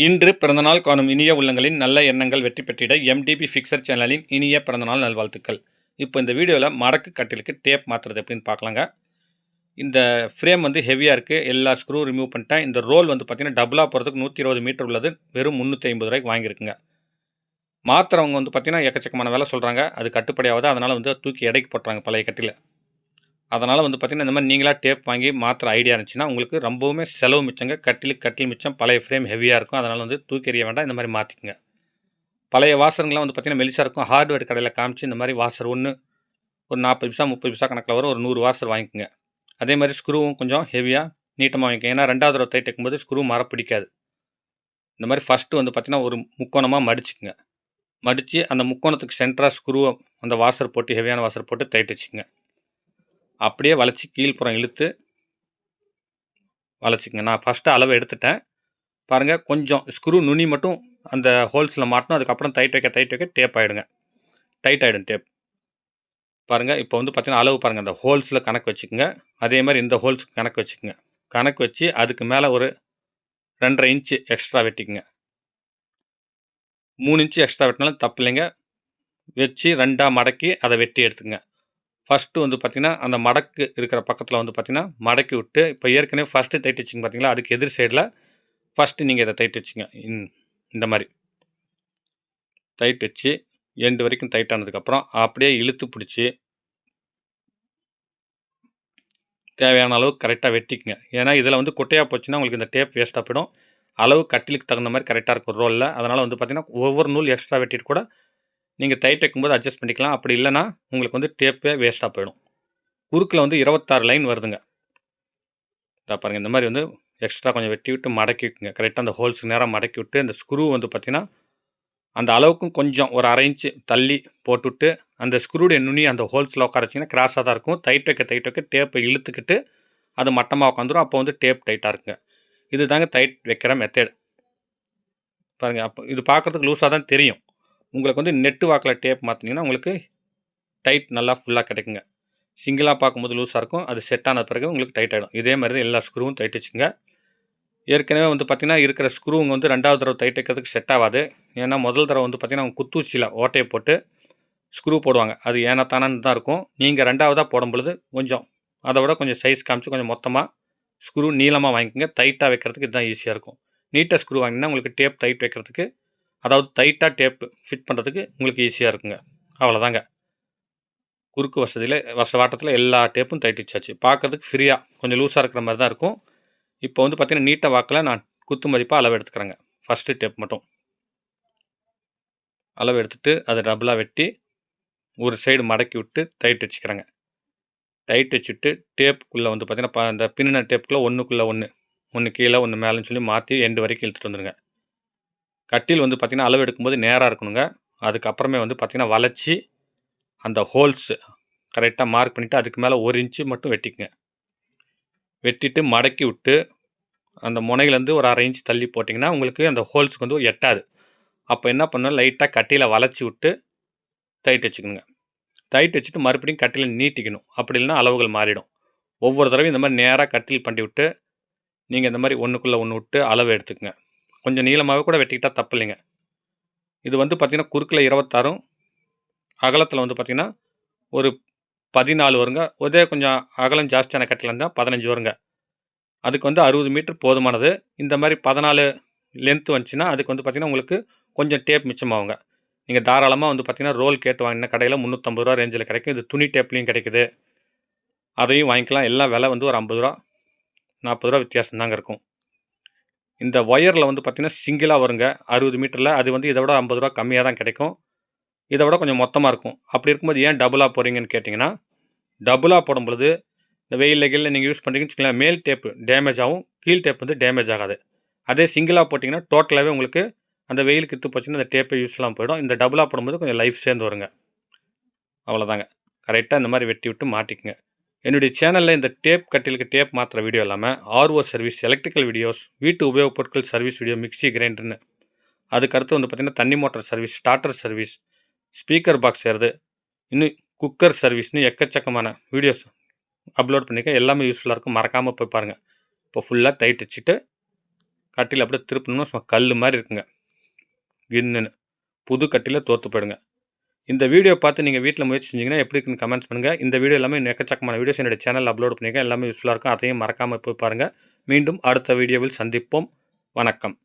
இன்று பிறந்தநாள் காணும் இனிய உள்ளங்களின் நல்ல எண்ணங்கள் வெற்றி பெற்றிட எம்டிபி ஃபிக்சர் சேனலின் இனிய பிறந்தநாள் நல்வாழ்த்துக்கள். இப்போ இந்த வீடியோவில் மடக்கு கட்டிலுக்கு டேப் மாற்றுறது எப்படின்னு பார்க்கலாங்க. இந்த ஃப்ரேம் வந்து ஹெவியாக இருக்குது, எல்லா ஸ்க்ரூ ரிமூவ் பண்ணிட்டேன். இந்த ரோல் வந்து பார்த்திங்கன்னா டபுளாக போகிறதுக்கு 120 மீட்டர் உள்ளது, வெறும் 350 ரூபாய்க்கு வாங்கியிருக்குங்க. மாற்றுறவங்க வந்து பார்த்திங்கன்னா எக்கச்சக்கமான வேலை சொல்கிறாங்க, அது கட்டுப்படியாவது, அதனால் வந்து தூக்கி எடைக்கு போட்டுறாங்க பழைய கட்டில். அதனால் வந்து பார்த்திங்கன்னா இந்த மாதிரி நீங்களாக டேப் வாங்கி மாற்றுற ஐடியா இருந்துச்சுன்னா உங்களுக்கு ரொம்பவுமே செலவு மிச்சங்க. கட்டில் மிச்சம், பழைய ஃப்ரேம் ஹெவியாக இருக்கும், அதனால் வந்து தூக்கி எறிய வேண்டாம், இந்த மாதிரி மாற்றிக்குங்க. பழைய வாசருங்களாம் வந்து பார்த்திங்கன்னா மெலிசாக இருக்கும், ஹார்ட்வேர் கடையில் காமிச்சு இந்த மாதிரி வாசர் ஒன்று ஒரு 40 பைசா 30 பைசா கணக்கில் வரும், ஒரு 100 வாசர் வாங்கிக்கோங்க. அதே மாதிரி ஸ்க்ரூவும் கொஞ்சம் ஹெவியாக நீட்டமாக வாங்கிக்கோங்க, ஏன்னா 2வது தடவை டைட் வைக்கும்போது ஸ்க்ரூ மர பிடிக்காது. இந்த மாதிரி ஃபஸ்ட்டு வந்து பார்த்திங்கன்னா ஒரு முக்கோணமாக மடிச்சுக்குங்க. மடித்து அந்த முக்கோணத்துக்கு சென்டராக ஸ்க்ரூவை அந்த வாசர் போட்டு, ஹெவியான வாசர் போட்டு டைட் வச்சுக்கோங்க. அப்படியே வளைச்சி கீழ்ப்புறம் இழுத்து வளைச்சிக்கங்க. நான் ஃபஸ்ட்டு அளவு எடுத்துட்டேன் பாருங்கள். கொஞ்சம் ஸ்க்ரூ நுனி மட்டும் அந்த ஹோல்ஸில் மாட்டணும், அதுக்கப்புறம் டைட் வைக்க டேப் ஆகிடுங்க, டைட் ஆகிடும் டேப். பாருங்கள் இப்போ வந்து பார்த்திங்கன்னா அளவு பாருங்கள், அந்த ஹோல்ஸில் கணக்கு வச்சுக்கோங்க. அதே மாதிரி இந்த ஹோல்ஸுக்கு கணக்கு வச்சுக்கோங்க. கணக்கு வச்சு அதுக்கு மேலே ஒரு 2.5 இன்ச்சு எக்ஸ்ட்ரா வெட்டிக்குங்க. 3 இன்ச்சு எக்ஸ்ட்ரா வெட்டினாலும் தப்பு இல்லைங்க. வச்சு 2ஆக மடக்கி அதை வெட்டி எடுத்துங்க. ஃபஸ்ட்டு வந்து பார்த்திங்கன்னா அந்த மடக்கு இருக்கிற பக்கத்தில் வந்து பார்த்திங்கன்னா மடக்கி விட்டு, இப்போ ஏற்கனவே ஃபஸ்ட்டு டைட் வச்சுங்க பார்த்திங்களா, அதுக்கு எதிர் சைடில் ஃபஸ்ட்டு நீங்கள் இதை டைட் வச்சுங்க. இந்த மாதிரி டைட் வச்சு எண்டு வரைக்கும் டைட் ஆனதுக்கப்புறம் அப்படியே இழுத்து பிடிச்சி தேவையான அளவு கரெக்டாக வெட்டிக்குங்க. ஏன்னா இதில் வந்து குட்டையாக போச்சுன்னா உங்களுக்கு இந்த டேப் வேஸ்ட்டாக போயிடும். அளவு கட்டிலுக்கு தகுந்த மாதிரி கரெக்டாக இருக்கும் ரோலில். அதனால் வந்து பார்த்திங்கன்னா ஒவ்வொரு நூல் எக்ஸ்ட்ரா வெட்டிட்டு கூட நீங்கள் டைட் வைக்கும்போது அட்ஜஸ்ட் பண்ணிக்கலாம். அப்படி இல்லைனா உங்களுக்கு வந்து டேப்பே வேஸ்ட்டாக போயிடும். குறுக்கில் வந்து 26 லைன் வருதுங்க. பாருங்கள், இந்த மாதிரி வந்து எக்ஸ்ட்ரா கொஞ்சம் வெட்டி விட்டு மடக்கி விட்டுங்க. கரெக்டாக அந்த ஹோல்ஸுக்கு நேராக மடக்கி விட்டு அந்த ஸ்க்ரூ வந்து பார்த்திங்கன்னா அந்த அளவுக்கும் கொஞ்சம் ஒரு 1/2 இன்ச்சு தள்ளி போட்டுவிட்டு அந்த ஸ்க்ரூடைய நுனி அந்த ஹோல்ஸில் உட்கார வச்சிங்கன்னா கிராஸாக தான் இருக்கும். டைட் வைக்க டேப்பை இழுத்துக்கிட்டு அது மட்டமாக உட்காந்துரும். அப்போ வந்து டேப் டைட்டாக இருக்குங்க. இது தாங்க டைட் வைக்கிற மெத்தேடு. பாருங்கள், அப்போ இது பார்க்குறதுக்கு லூஸாக தான் தெரியும். உங்களுக்கு வந்து நெட்டு வாக்கில் டேப் மாற்றினீங்கன்னா உங்களுக்கு டைட் நல்லா ஃபுல்லாக கிடைக்குங்க. சிங்கிளாக பார்க்கும்போது லூஸாக இருக்கும், அது செட் ஆன பிறகு உங்களுக்கு டைட் ஆகிடும். இதே மாதிரி தான் எல்லா ஸ்க்ரூவும் டைட் வச்சுங்க. ஏற்கனவே வந்து பார்த்திங்கன்னா இருக்கிற ஸ்க்ரூவுங்க வந்து 2வது தடவை டைட் வைக்கிறதுக்கு செட் ஆகாது. ஏன்னா முதல் தடவை வந்து பார்த்திங்கன்னா அவங்க குத்தூசியில் ஓட்டையை போட்டு ஸ்க்ரூ போடுவாங்க, அது ஏன்னா தானன்னு தான் இருக்கும். நீங்கள் 2வதாக போடும்பொழுது கொஞ்சம் அதை விட கொஞ்சம் சைஸ் காமிச்சு கொஞ்சம் மொத்தமாக ஸ்க்ரூ நீளமாக வாங்கிக்கோங்க. டைட்டாக வைக்கிறதுக்கு இதுதான் ஈஸியாக இருக்கும். நீட்டாக ஸ்க்ரூ வாங்கினா உங்களுக்கு டேப் டைட் வைக்கிறதுக்கு, அதாவது டைட்டாக டேப் ஃபிட் பண்ணுறதுக்கு உங்களுக்கு ஈஸியாக இருக்குங்க. அவ்வளோதாங்க. குறுக்கு வாட்டத்தில் எல்லா டேப்பும் டைட் வச்சாச்சு. பார்க்குறதுக்கு ஃப்ரீயாக கொஞ்சம் லூஸாக இருக்கிற மாதிரி தான் இருக்கும். இப்போ வந்து பார்த்திங்கன்னா நீட்டாக வாக்கில் நான் குத்து மதிப்பாக அளவு எடுத்துக்கிறேங்க. ஃபஸ்ட்டு டேப் மட்டும் அளவு எடுத்துகிட்டு அதை டபுளாக வெட்டி ஒரு சைடு மடக்கி விட்டு டைட் வச்சுக்கிறேங்க. டைட் வச்சுட்டு டேப்புக்குள்ளே வந்து பார்த்திங்கன்னா அந்த பின்னின டேப்புக்குள்ளே ஒன்றுக்குள்ளே ஒன்று கீழே ஒன்று மேலேன்னு சொல்லி மாற்றி எண்டு வரைக்கும் இழுத்துட்டு வந்துடுங்க. கட்டில் வந்து பார்த்திங்கன்னா அளவு எடுக்கும்போது நேராக இருக்கணுங்க. அதுக்கப்புறமே வந்து பார்த்திங்கன்னா வளைச்சி அந்த ஹோல்ஸு கரெக்டாக மார்க் பண்ணிவிட்டு அதுக்கு மேலே 1 இன்ச்சு மட்டும் வெட்டிக்குங்க. வெட்டிட்டு மடக்கி விட்டு அந்த முனையிலேருந்து ஒரு 1/2 இன்ச் தள்ளி போட்டிங்கன்னா உங்களுக்கு அந்த ஹோல்ஸுக்கு வந்து எட்டாது. அப்போ என்ன பண்ணணும், லைட்டாக கட்டியில் வளைச்சி விட்டு டைட் வச்சுக்கணுங்க. டைட் வச்சுட்டு மறுபடியும் கட்டில் நீட்டிக்கணும். அப்படி இல்லைனா அளவுகள் மாறிடும். ஒவ்வொரு தடவையும் இந்த மாதிரி நேராக கட்டில் பண்ணி விட்டு நீங்கள் இந்த மாதிரி ஒன்றுக்குள்ளே ஒன்று விட்டு அளவு எடுத்துக்கங்க. கொஞ்சம் நீளமாகவே கூட வெட்டிக்கிட்டால் தப்பு இல்லைங்க. இது வந்து பார்த்திங்கன்னா குறுக்கில் 26ம் அகலத்தில் வந்து பார்த்திங்கன்னா ஒரு 14 வருங்க. ஒரே கொஞ்சம் அகலம் ஜாஸ்தியான கட்டில் இருந்தால் 15 வருங்க. அதுக்கு வந்து 60 மீட்டர் போதுமானது. இந்த மாதிரி 14 லென்த்து வந்துச்சுன்னா அதுக்கு வந்து பார்த்திங்கன்னா உங்களுக்கு கொஞ்சம் டேப் மிச்சமாகுங்க. நீங்கள் தாராளமாக வந்து பார்த்திங்கன்னா ரோல் கேட்டு வாங்கின கடையில் 350 ரூபா ரேஞ்சில் கிடைக்கும். இது துணி டேப்லேயும் கிடைக்குது, அதையும் வாங்கிக்கலாம். எல்லாம் விலை வந்து ஒரு 50 ரூபா 40 ரூபா வித்தியாசம் தாங்க இருக்கும். இந்த ஒயரில் வந்து பார்த்திங்கன்னா சிங்கிளாக வருங்க 60 மீட்டரில். அது வந்து இதை விட 50 ரூபா கம்மியாக தான் கிடைக்கும். இதை விட கொஞ்சம் மொத்தமாக இருக்கும். அப்படி இருக்கும்போது ஏன் டபுளாக போகிறீங்கன்னு கேட்டிங்கன்னா, டபுளாக போடும் பொழுது இந்த வெயிலில் நீங்கள் யூஸ் பண்ணுறீங்கன்னு வச்சுக்கோங்களேன், மேல் டேப்பு டேமேஜ் ஆகும், கீழ் டேப் வந்து டேமேஜ் ஆகாது. அதே சிங்கிளாக போட்டிங்கன்னா டோட்டலாகவே உங்களுக்கு அந்த வெயிலுக்கு இத்து போச்சுன்னா அந்த டேப்பை யூஸ் இல்லாமல் போயிடும். இந்த டபுளாக போடும்போது கொஞ்சம் லைஃப் சேர்ந்து வருங்க. அவ்வளோதாங்க. கரெக்டாக இந்த மாதிரி வெட்டி விட்டு மாட்டிக்குங்க. என்னுடைய சேனலில் இந்த டேப் கட்டிலுக்கு டேப் மாற்றுற வீடியோ இல்லாமல் ஆர்ஓ சர்வீஸ், எலக்ட்ரிக்கல் வீடியோஸ், வீட்டு உபயோகப் பொருட்கள் சர்வீஸ் வீடியோ, மிக்சி, கிரைண்டர்னு, அதுக்கடுத்து வந்து பார்த்திங்கன்னா தண்ணி motor service, starter service, speaker box செய்கிறது, இன்னும் குக்கர் சர்வீஸ்னு எக்கச்சக்கமான வீடியோஸ் அப்லோட் பண்ணிக்க. எல்லாமே யூஸ்ஃபுல்லாக இருக்கும். மறக்காமல் போய் பாருங்கள். இப்போ ஃபுல்லாக டைட் வச்சுட்டு கட்டில அப்படியே திருப்பணும்னா சும்மா கல் மாதிரி இருக்குங்க. கின்னுன்னு. புது கட்டில தோத்து போயிடுங்க. இந்த வீடியோ பார்த்து நீங்கள் வீட்டில் முயற்சி செஞ்சீங்கன்னா எப்படி இருக்குன்னு கமெண்ட்ஸ் பண்ணுங்கள். இந்த வீடியோ எல்லாமே எக்கச்சக்கமான வீடியோஸ் என்னுடைய சேனலில் அப்லோட் பண்ணியிருக்கேன். எல்லாமே யூஸ்ஃபுல்லாக இருக்கும். அதையும் மறக்காமல் போய் பாருங்கள். மீண்டும் அடுத்த வீடியோவில் சந்திப்போம். வணக்கம்.